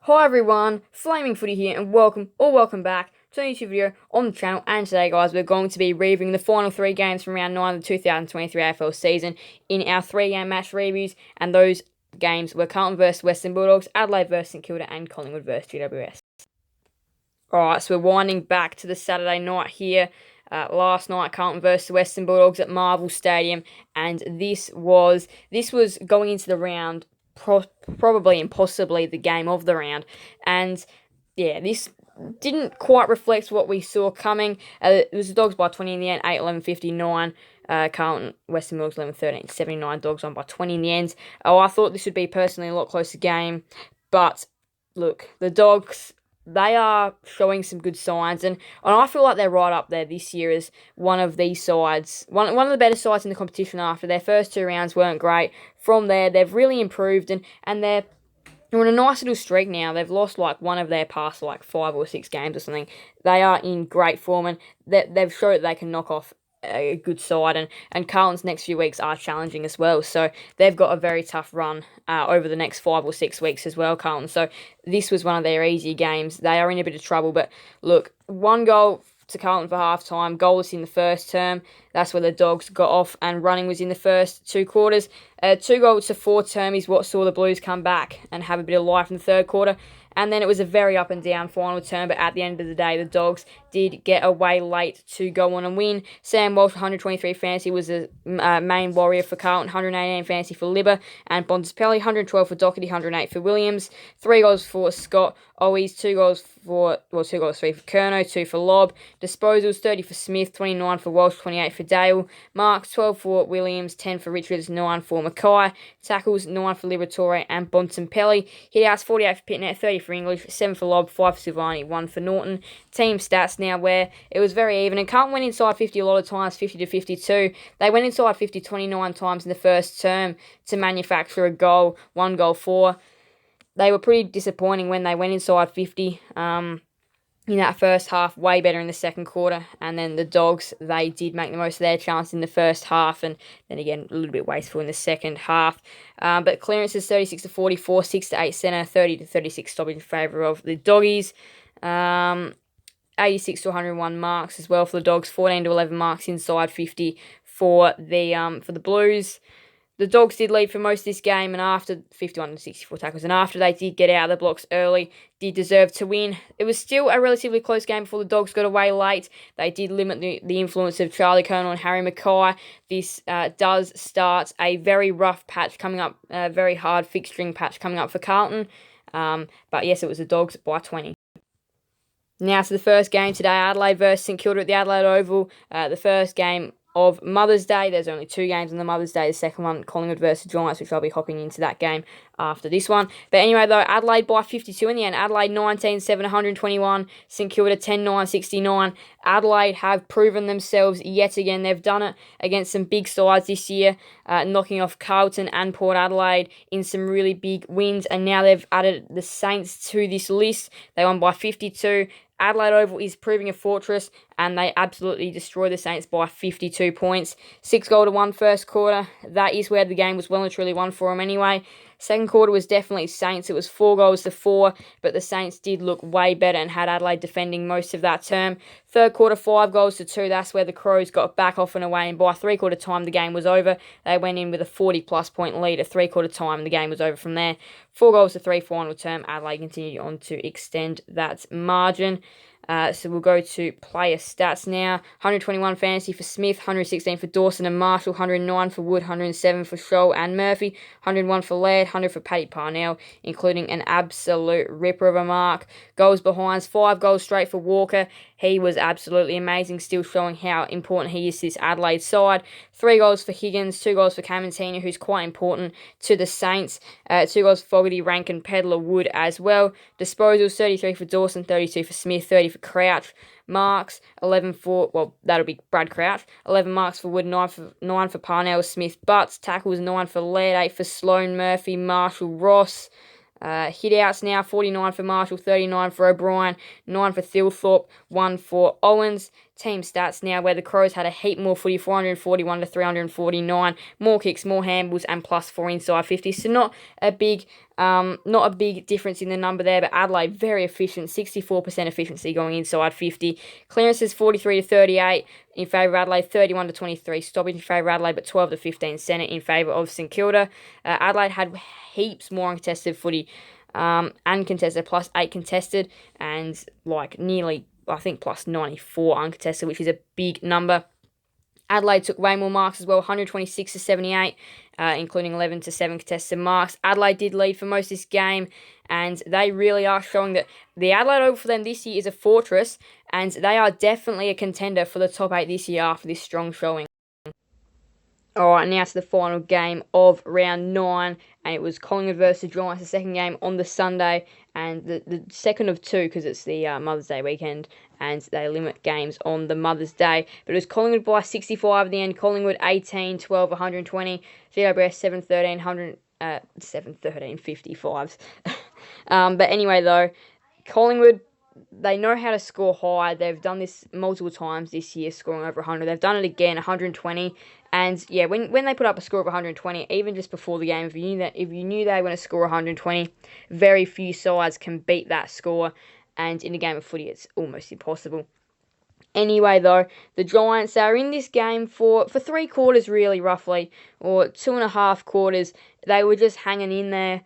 Hi everyone, Flaming Footy here and welcome back to a YouTube video on the channel. And today guys, we're going to be reviewing the final 3 games from round 9 of the 2023 AFL season in our 3-game match reviews, and those games were Carlton vs Western Bulldogs, Adelaide vs St Kilda and Collingwood vs GWS. Alright, so we're winding back to the Saturday night here. Last night, Carlton vs Western Bulldogs at Marvel Stadium, and this was going into the round, probably and possibly the game of the round. And yeah, this didn't quite reflect what we saw coming. It was the Dogs by 20 in the end, 8-11-59. Carlton, Western Bulldogs 11-13, 79. Dogs on by 20 in the end. Oh, I thought this would be personally a lot closer game, but look, the Dogs, they are showing some good signs, and I feel like they're right up there this year as one of these sides, one of the better sides in the competition. After their first 2 rounds weren't great, from there they've really improved, and they're on a nice little streak now. They've lost like one of their past 5 or 6 games or something. They are in great form, and they've showed that they can knock off a good side, and Carlton's next few weeks are challenging as well, so they've got a very tough run over the next 5 or 6 weeks as well, Carlton. So this was one of their easier games. They are in a bit of trouble, but look, 1 goal to Carlton for half-time, goalless in the first term. That's where the Dogs got off and running, was in the first 2 quarters. 2 goals to 4 term is what saw the Blues come back and have a bit of life in the 3rd quarter. And then it was a very up and down final term, but at the end of the day, the Dogs did get away late to go on and win. Sam Walsh, 123 fantasy, was the main warrior for Carlton, 118 fantasy for Libba, and Bontempelli, 112 for Doherty, 108 for Williams. 3 goals for Scott Owies, 2 goals for 3 for Curnow, 2 for Lobb. Disposals, 30 for Smith, 29 for Walsh, 28 for Dale. Marks, 12 for Williams, 10 for Richards, 9 for Mackay. Tackles, 9 for Liberatore and Bontempelli. Hitouts, 48 for Pitnet, 30 for English, 7 for Lobb, 5 for Silvani, 1 for Norton. Team stats now, where it was very even, and Carlton went inside 50 a lot of times, 50 to 52. They went inside 50 29 times in the first term to manufacture a goal, 1 goal for. They were pretty disappointing when they went inside 50 in that first half, way better in the 2nd quarter. And then the Dogs, they did make the most of their chance in the first half, and then again, a little bit wasteful in the second half. But clearances, 36 to 44, 6 to 8 centre, 30 to 36 stoppage in favour of the Doggies. 86 to 101 marks as well for the Dogs, 14 to 11 marks inside 50 for the Blues. The Dogs did lead for most of this game, and after 51 to 64 tackles, and after they did get out of the blocks early, did deserve to win. It was still a relatively close game before the Dogs got away late. They did limit the influence of Charlie Curnow and Harry Mackay. This does start a very rough patch coming up, a very hard fixturing patch coming up for Carlton. But yes, it was the Dogs by 20. Now to the first game today, Adelaide vs St Kilda at the Adelaide Oval. The first game of Mother's Day. There's only 2 games on the Mother's Day. The second one, Collingwood vs Giants, which I'll be hopping into that game after this one. But anyway, though, Adelaide by 52 in the end. Adelaide 19-7, 121. St Kilda 10-9, 69. Adelaide have proven themselves yet again. They've done it against some big sides this year, knocking off Carlton and Port Adelaide in some really big wins. And now they've added the Saints to this list. They won by 52. Adelaide Oval is proving a fortress, and they absolutely destroyed the Saints by 52 points. 6 goal to 1 first quarter. That is where the game was well and truly won for them anyway. Second quarter was definitely Saints. It was 4 goals to 4, but the Saints did look way better and had Adelaide defending most of that term. Third quarter, 5 goals to 2. That's where the Crows got back off and away, and by 3/4 time, the game was over. They went in with a 40-plus point lead at 3/4 time, and the game was over from there. 4 goals to 3 final term. Adelaide continued on to extend that margin. So we'll go to player stats now. 121 fantasy for Smith, 116 for Dawson and Marshall, 109 for Wood, 107 for Scholl and Murphy, 101 for Laird, 100 for Paddy Parnell, including an absolute ripper of a mark. Goals behinds, 5 goals straight for Walker. He was absolutely amazing, still showing how important he is to this Adelaide side. 3 goals for Higgins, 2 goals for Camantina, who's quite important to the Saints. 2 goals for Fogarty, Rankin, Pedler, Wood as well. Disposals, 33 for Dawson, 32 for Smith, 30 for Crouch. Marks, 11 for, well, that'll be Brad Crouch. 11 marks for Wood, 9 for Parnell, Smith, Butts. Tackles, 9 for Laird, 8 for Sloan, Murphy, Marshall, Ross. Hit-outs now, 49 for Marshall, 39 for O'Brien, 9 for Thilthorpe, 1 for Owens. team stats now, where the Crows had a heap more footy, 441 to 349, more kicks, more handballs, and +4 inside 50. So not a big difference in the number there, but Adelaide very efficient, 64% efficiency going inside 50. Clearances 43 to 38 in favour of Adelaide, 31 to 23 stoppage in favour of Adelaide, but 12 to 15 centre in favour of St Kilda. Adelaide had heaps more uncontested footy, uncontested, +8 contested, and nearly, I think, +94 uncontested, which is a big number. Adelaide took way more marks as well, 126 to 78, including 11 to 7 contested marks. Adelaide did lead for most of this game, and they really are showing that the Adelaide Oval for them this year is a fortress, and they are definitely a contender for the top 8 this year after this strong showing. Alright, now to the final game of round 9, and it was Collingwood versus Giants, the second game on the Sunday, and the second of two, because it's the Mother's Day weekend, and they limit games on the Mother's Day. But it was Collingwood by 65 at the end, Collingwood 18, 12, 120, GWS 7, 13, 55s. But anyway, though, Collingwood, they know how to score high. They've done this multiple times this year, scoring over 100. They've done it again, 120. And yeah, when they put up a score of 120, even just before the game, if you knew they were going to score 120, very few sides can beat that score. And in a game of footy, it's almost impossible. Anyway, though, the Giants are in this game for 3 quarters, really, roughly, or 2.5 quarters. They were just hanging in there.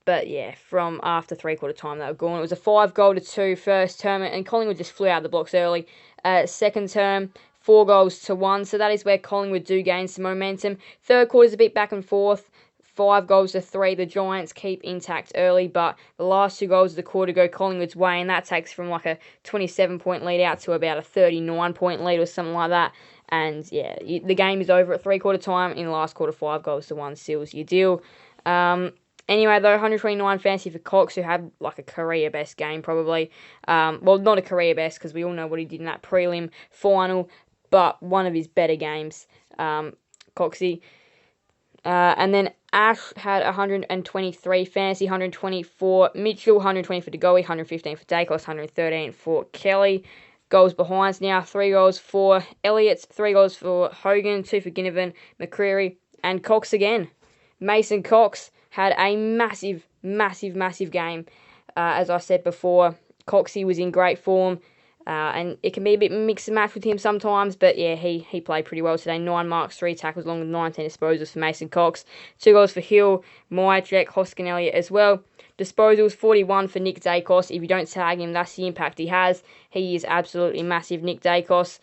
But yeah, from after 3/4 time, they were gone. It was a 5-2 first term, and Collingwood just flew out of the blocks early. Second term, 4-1. So that is where Collingwood do gain some momentum. Third quarter's a bit back and forth. 5-3. The Giants keep intact early, but the last 2 goals of the quarter go Collingwood's way, and that takes from like a 27-point lead out to about a 39-point lead or something like that. And yeah, the game is over at 3/4 time. In the last quarter, 5-1 seals your deal. Anyway, though, 129 fantasy for Cox, who had like a career-best game, probably. Well, not a career-best, because we all know what he did in that prelim final, but one of his better games, Coxie. And then Ash had 123 fantasy, 124 Mitchell, 120 for DeGoey, 115 for Dacos, 113 for Kelly. Goals behinds now, 3 goals for Elliott, 3 goals for Hogan, 2 for Ginnivan, McCreary, and Cox again. Mason Cox had a massive game. As I said before, Coxie was in great form, and it can be a bit mix and match with him sometimes, but yeah, he played pretty well today. 9 marks, 3 tackles, along with 19 disposals for Mason Cox. 2 goals for Hill, Myercheck, Hoskin Elliott as well. Disposals, 41 for Nick Dacos. If you don't tag him, that's the impact he has. He is absolutely massive, Nick Dacos.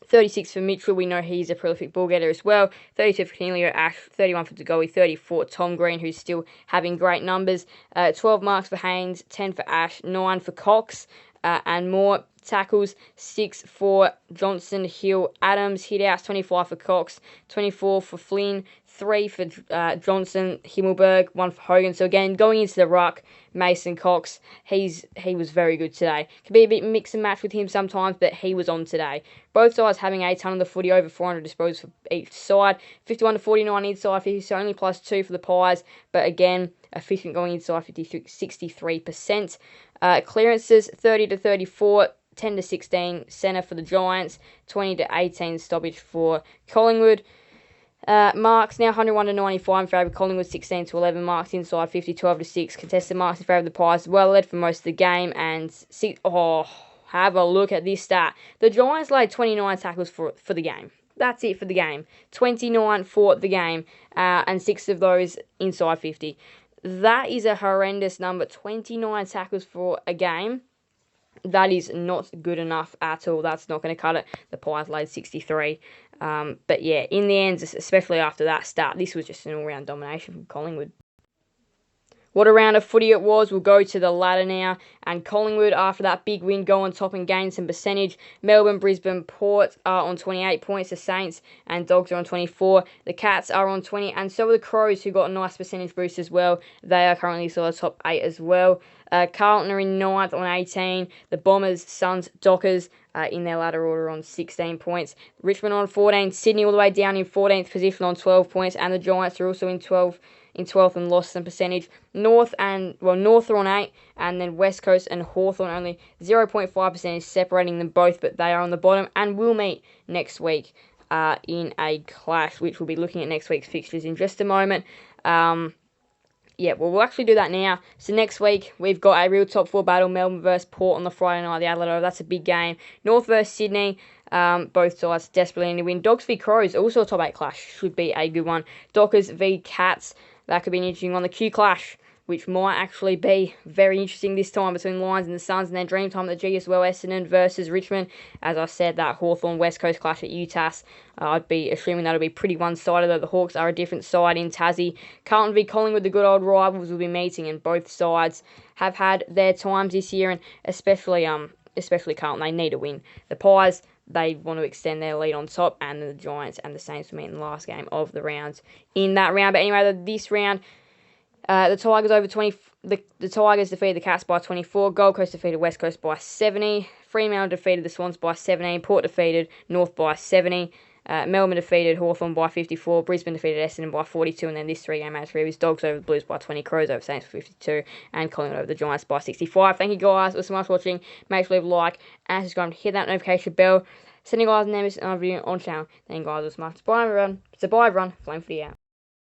36 for Mitchell, we know he's a prolific ball getter as well. 32 for Cornelio Ash, 31 for DeGoey, 34 Tom Green, who's still having great numbers. 12 marks for Haynes, 10 for Ash, 9 for Cox, and more tackles, 6 for Johnson, Hill, Adams, hit outs, 25 for Cox, 24 for Flynn, 3 for Johnson, Himmelberg, 1 for Hogan. So again, going into the ruck, Mason Cox, he was very good today. Can be a bit mix and match with him sometimes, but he was on today. Both sides having a ton of the footy, over 400 disposals for each side. 51 to 49 inside 50, so only +2 for the Pies, but again, efficient going inside 63%. Clearances, 30 to 34, 10 to 16 centre for the Giants, 20 to 18 stoppage for Collingwood. Marks now 101 to 95 in favour of Collingwood, 16 to 11 marks inside 50, 12 to 6 contested marks in favour of the Pies, well led for most of the game, and have a look at this stat. The Giants laid 29 tackles for the game. That's it for the game. 29 for the game, and 6 of those inside 50. That is a horrendous number. 29 tackles for a game. That is not good enough at all. That's not going to cut it. The Pies laid 63. But yeah, in the end, especially after that start, this was just an all-round domination from Collingwood. What a round of footy it was. We'll go to the ladder now. And Collingwood, after that big win, go on top and gain some percentage. Melbourne, Brisbane, Port are on 28 points. The Saints and Dogs are on 24. The Cats are on 20. And so are the Crows, who got a nice percentage boost as well. They are currently still the top 8 as well. Carlton are in 9th on 18. The Bombers, Suns, Dockers in their ladder order on 16 points. Richmond on 14. Sydney all the way down in 14th position on 12 points. And the Giants are also in in 12th and lost some percentage. North are on 8, and then West Coast and Hawthorn only 0.5% is separating them both, but they are on the bottom and will meet next week in a clash, which we'll be looking at next week's fixtures in just a moment. We'll actually do that now. So next week, we've got a real top 4 battle, Melbourne versus Port on the Friday night, the Adelaide Oval. That's a big game. North versus Sydney, both sides desperately need to win. Dogs v Crows, also a top 8 clash, should be a good one. Dockers v Cats, that could be an interesting one. The Q clash, which might actually be very interesting this time between Lions and the Suns, and then Dreamtime at the GSL Essendon versus Richmond. As I said, that Hawthorn West Coast clash at UTAS, I'd be assuming that'll be pretty one-sided, though the Hawks are a different side in Tassie. Carlton v Collingwood, the good old rivals, will be meeting, and both sides have had their times this year, and especially Carlton, they need a win. The Pies, they want to extend their lead on top, and the Giants and the Saints will meet in the last game of the rounds in that round. But anyway, this round, the Tigers defeated the Cats by 24. Gold Coast defeated West Coast by 70. Fremantle defeated the Swans by 17. Port defeated North by 70. Melbourne defeated Hawthorn by 54. Brisbane defeated Essendon by 42. And then this 3-game match reviews: Dogs over the Blues by 20. Crows over Saints for 52. And Collingwood over the Giants by 65. Thank you guys. It was so much watching. Make sure to leave a like and subscribe to hit that notification bell. Sending you guys an another video on channel. Thank you guys. It was much. Bye everyone. Flame for the out.